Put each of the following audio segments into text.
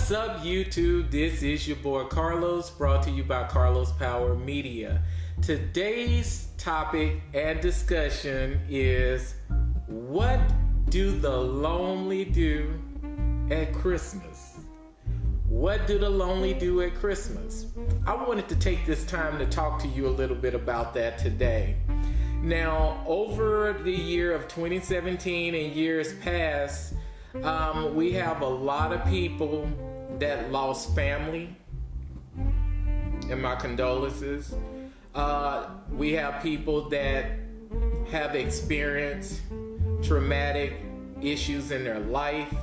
What's up, YouTube? This is your boy Carlos, brought to you by Carlos Power Media. Today's topic and discussion is, what do the lonely do at Christmas? What do the lonely do at Christmas? I wanted to take this time to talk to you a little bit about that today. Now, over the year of 2017 and years past, we have a lot of people that lost family, and my condolences. We have people that have experienced traumatic issues in their life,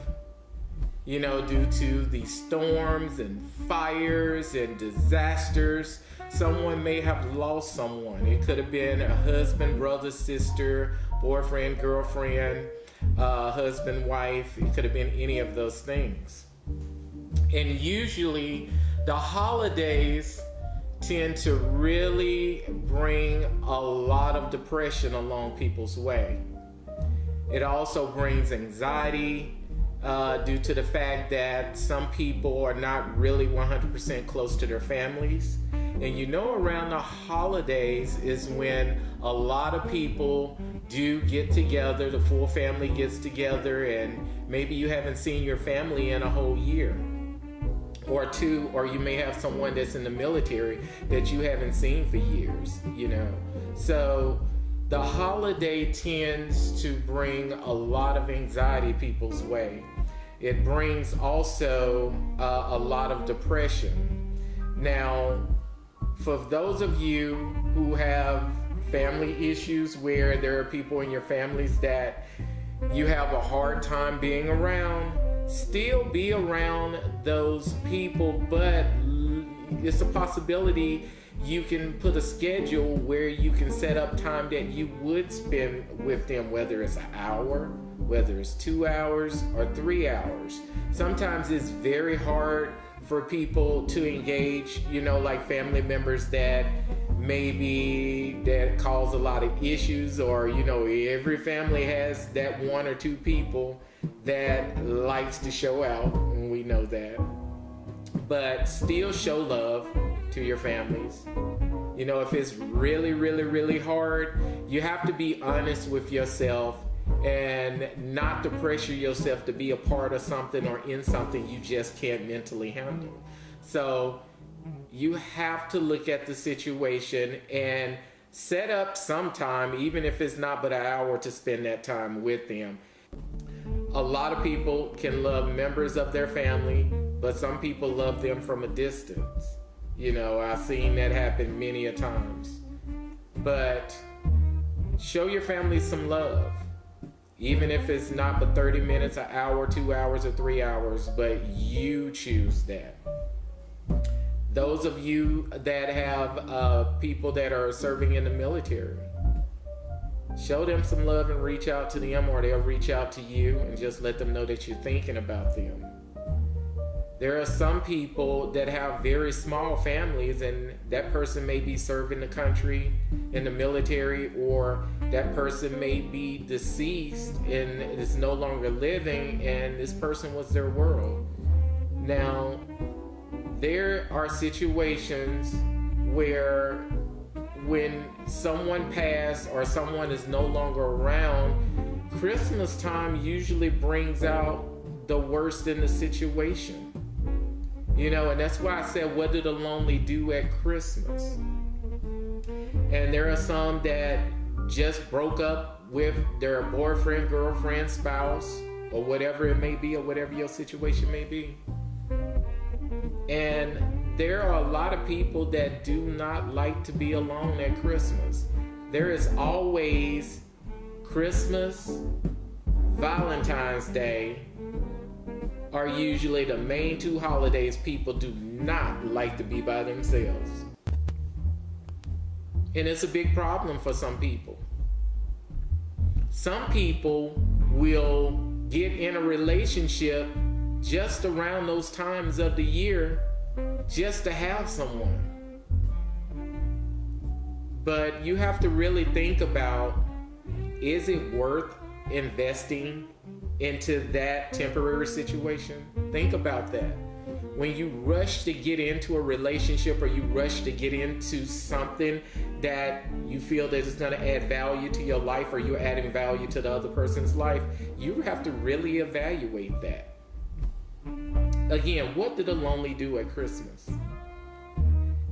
due to the storms and fires and disasters. Someone may have lost someone. It could have been a husband, brother, sister, boyfriend, girlfriend, husband, wife. It could have been any of those things. And usually the holidays tend to really bring a lot of depression along people's way. It also brings anxiety due to the fact that some people are not really 100% close to their families. And around the holidays is when a lot of people do get together, the full family gets together, and maybe you haven't seen your family in a whole year or two, or you may have someone that's in the military that you haven't seen for years, So the holiday tends to bring a lot of anxiety people's way. It brings also a lot of depression. Now, for those of you who have family issues where there are people in your families that you have a hard time being around, still be around those people, but it's a possibility you can put a schedule where you can set up time that you would spend with them, whether it's an hour, whether it's 2 hours or 3 hours. Sometimes it's very hard for people to engage, like family members that cause a lot of issues, or every family has that one or two people that likes to show out, and we know that. But still show love to your families. If it's really, really, really hard, you have to be honest with yourself and not to pressure yourself to be a part of something or in something you just can't mentally handle. So you have to look at the situation and set up some time, even if it's not but an hour, to spend that time with them. A lot of people can love members of their family, but some people love them from a distance. I've seen that happen many a times. But show your family some love. Even if it's not but 30 minutes, an hour, 2 hours, or 3 hours, but you choose that. Those of you that have people that are serving in the military, show them some love and reach out to them, or they'll reach out to you, and just let them know that you're thinking about them. There are some people that have very small families, and that person may be serving the country in the military, or that person may be deceased and is no longer living, and this person was their world. Now, there are situations where when someone passed or someone is no longer around, Christmas time usually brings out the worst in the situation. And that's why I said, what do the lonely do at Christmas? And there are some that just broke up with their boyfriend, girlfriend, spouse, or whatever it may be, or whatever your situation may be. And there are a lot of people that do not like to be alone at Christmas. There is always Christmas, Valentine's Day are usually the main two holidays people do not like to be by themselves. And it's a big problem for some people. Some people will get in a relationship just around those times of the year just to have someone. But you have to really think about, is it worth investing into that temporary situation? Think about that. when you rush to get into a relationship or you rush to get into something that you feel that is going to add value to your life, or you're adding value to the other person's life, you have to really evaluate that. Again, what did the lonely do at Christmas?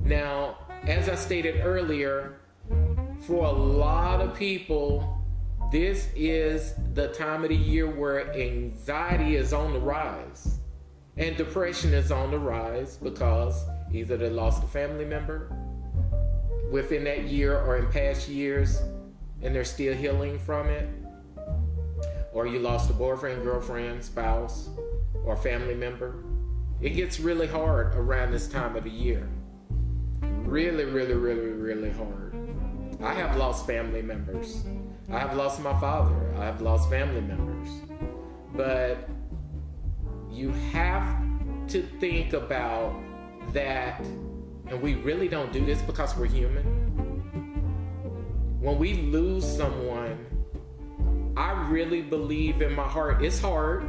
Now, as I stated earlier, for a lot of people, this is the time of the year where anxiety is on the rise and depression is on the rise, because either they lost a family member within that year or in past years and they're still healing from it, or you lost a boyfriend, girlfriend, spouse, or family member. It gets really hard around this time of the year. Really, really, really, really hard. I have lost family members. I have lost my father. I have lost family members. But you have to think about that, and we really don't do this because we're human. When we lose someone, I really believe in my heart, it's hard,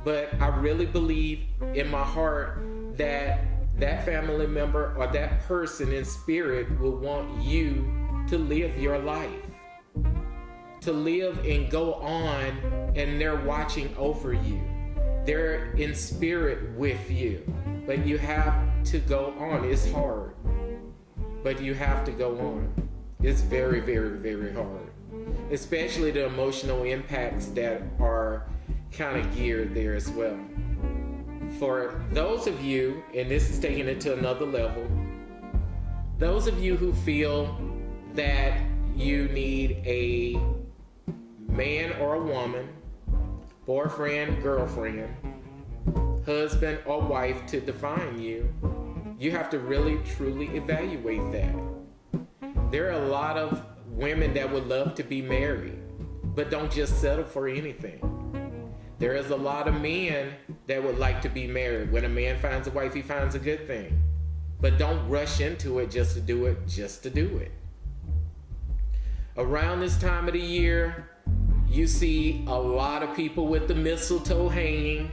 but I really believe in my heart that that family member or that person in spirit will want you to live your life, to live and go on, and they're watching over you. They're in spirit with you, but you have to go on. It's hard, but you have to go on. It's very, very, very hard, especially the emotional impacts that are kind of geared there as well. For those of you, and this is taking it to another level, those of you who feel that you need a man or a woman, boyfriend, girlfriend, husband or wife to define you, you have to really truly evaluate that. There are a lot of women that would love to be married, but don't just settle for anything. There is a lot of men that would like to be married. When a man finds a wife, he finds a good thing. But don't rush into it just to do it, just to do it. Around this time of the year, you see a lot of people with the mistletoe hanging.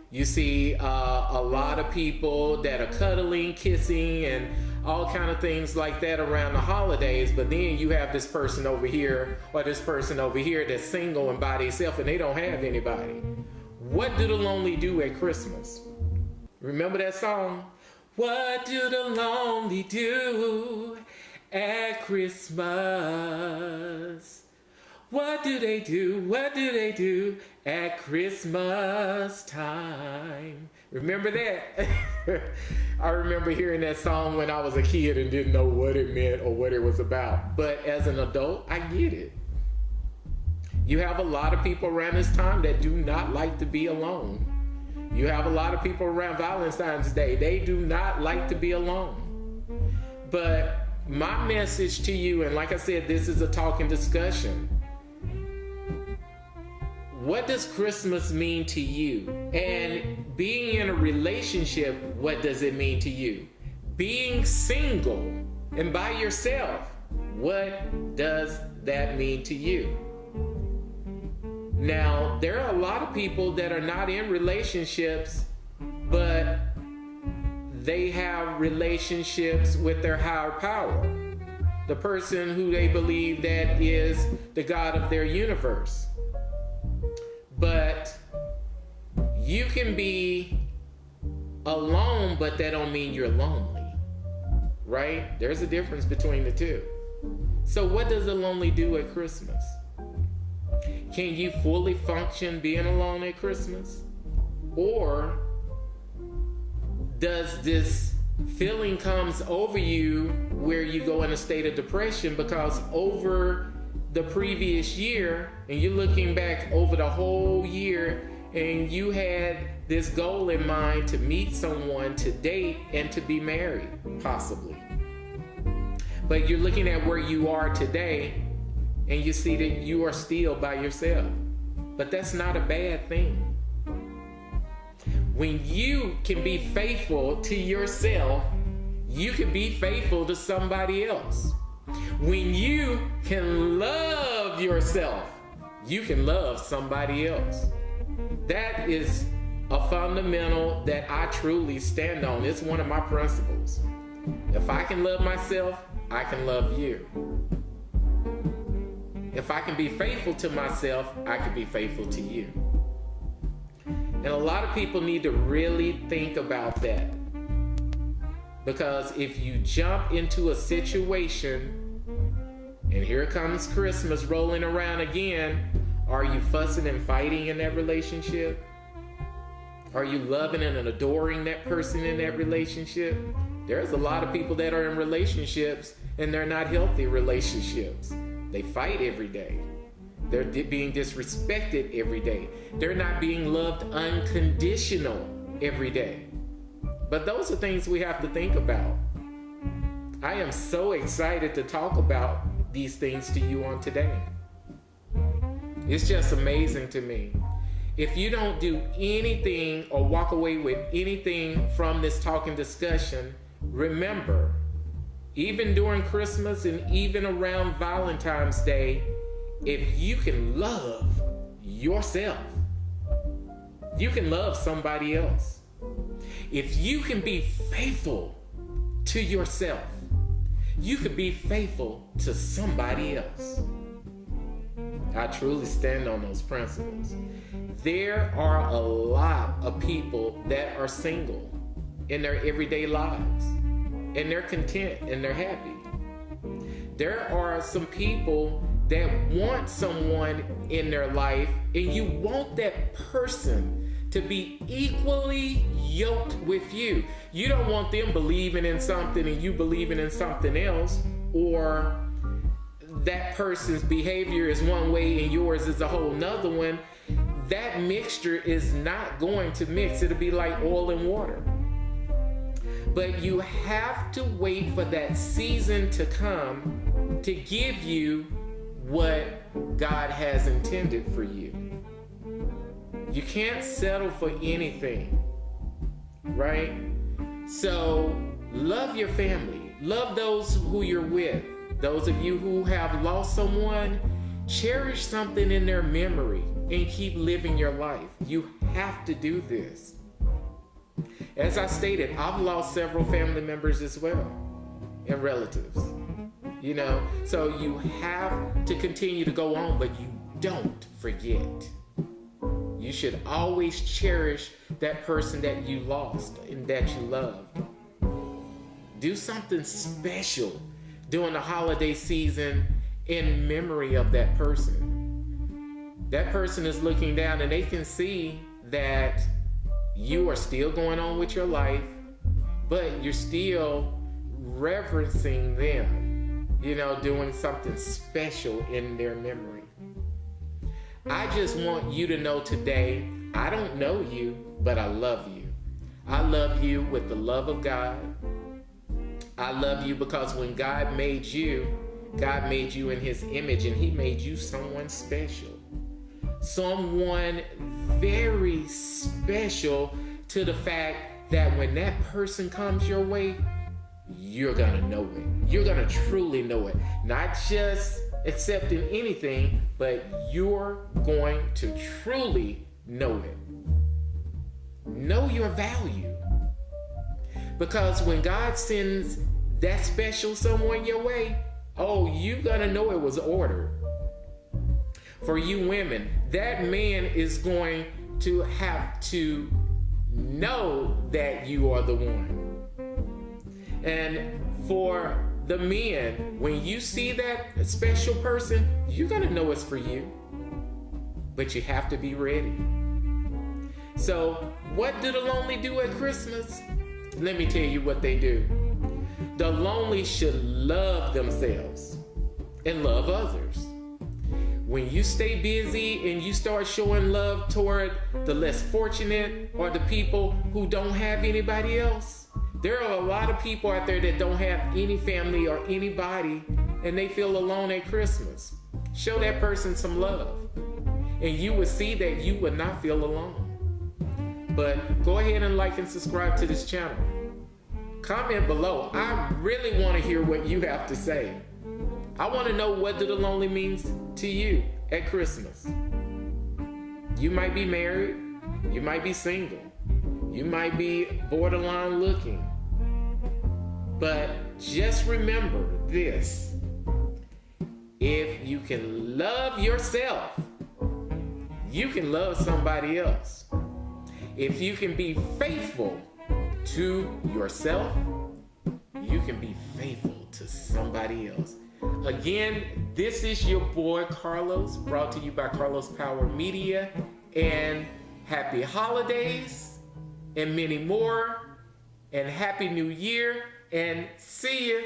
You see a lot of people that are cuddling, kissing, and all kind of things like that around the holidays. But then you have this person over here or this person over here that's single and by themselves, and they don't have anybody. What do the lonely do at Christmas? Remember that song? What do the lonely do at Christmas? What do they do? What do they do at Christmas time? Remember that? I remember hearing that song when I was a kid and didn't know what it meant or what it was about. But as an adult, I get it. You have a lot of people around this time that do not like to be alone. You have a lot of people around Valentine's Day. They do not like to be alone. But my message to you, and like I said, this is a talking discussion. What does Christmas mean to you? And being in a relationship, what does it mean to you? Being single and by yourself, what does that mean to you? Now, there are a lot of people that are not in relationships, but they have relationships with their higher power, the person who they believe that is the God of their universe. But you can be alone, but that don't mean you're lonely, right? There's a difference between the two. So what does the lonely do at Christmas? Can you fully function being alone at Christmas? Or does this feeling comes over you where you go in a state of depression because over the previous year, and you're looking back over the whole year, and you had this goal in mind to meet someone, to date, and to be married, possibly. But you're looking at where you are today, and you see that you are still by yourself. But that's not a bad thing. When you can be faithful to yourself, you can be faithful to somebody else. When you can love yourself, you can love somebody else. That is a fundamental that I truly stand on. It's one of my principles. If I can love myself, I can love you. If I can be faithful to myself, I can be faithful to you. And a lot of people need to really think about that. Because if you jump into a situation, and here comes Christmas rolling around again, are you fussing and fighting in that relationship? Are you loving and adoring that person in that relationship? There's a lot of people that are in relationships and they're not healthy relationships. They fight every day. They're being disrespected every day. They're not being loved unconditional every day. But those are things we have to think about. I am so excited to talk about these things to you on today. It's just amazing to me. If you don't do anything or walk away with anything from this talk and discussion, remember, even during Christmas and even around Valentine's Day, if you can love yourself, you can love somebody else. If you can be faithful to yourself, you can be faithful to somebody else. I truly stand on those principles. There are a lot of people that are single in their everyday lives, and they're content and they're happy. There are some people that want someone in their life, and you want that person to be equally yoked with you. You don't want them believing in something and you believing in something else, or that person's behavior is one way and yours is a whole nother one. That mixture is not going to mix. It'll be like oil and water. But you have to wait for that season to come to give you what God has intended for you. You can't settle for anything, right? So love your family. Love those who you're with. Those of you who have lost someone, cherish something in their memory and keep living your life. You have to do this. As I stated, I've lost several family members as well, and relatives. So you have to continue to go on, but you don't forget. You should always cherish that person that you lost and that you loved. Do something special during the holiday season in memory of that person. That person is looking down and they can see that you are still going on with your life, but you're still reverencing them, doing something special in their memory. I just want you to know today, I don't know you, but I love you. I love you with the love of God. I love you because when God made you in his image, and he made you someone special. Someone very special, to the fact that when that person comes your way, you're gonna know it. You're gonna truly know it. Not just accepting anything, but you're going to truly know it. Know your value. Because when God sends that special someone your way, you're gonna know it was ordered. For you women, that man is going to have to know that you are the one. And for the men, when you see that special person, you're gonna know it's for you. But you have to be ready. So, what do the lonely do at Christmas? Let me tell you what they do. The lonely should love themselves and love others. When you stay busy and you start showing love toward the less fortunate or the people who don't have anybody else, there are a lot of people out there that don't have any family or anybody, and they feel alone at Christmas. Show that person some love, and you will see that you will not feel alone. But go ahead and like and subscribe to this channel. Comment below. I really want to hear what you have to say. I want to know, what do the lonely means to you at Christmas? You might be married. You might be single. You might be borderline looking. But just remember this. If you can love yourself, you can love somebody else. If you can be faithful to yourself, you can be faithful to somebody else. Again, this is your boy Carlos, brought to you by Carlos Power Media, and happy holidays and many more, and happy new year, and see you.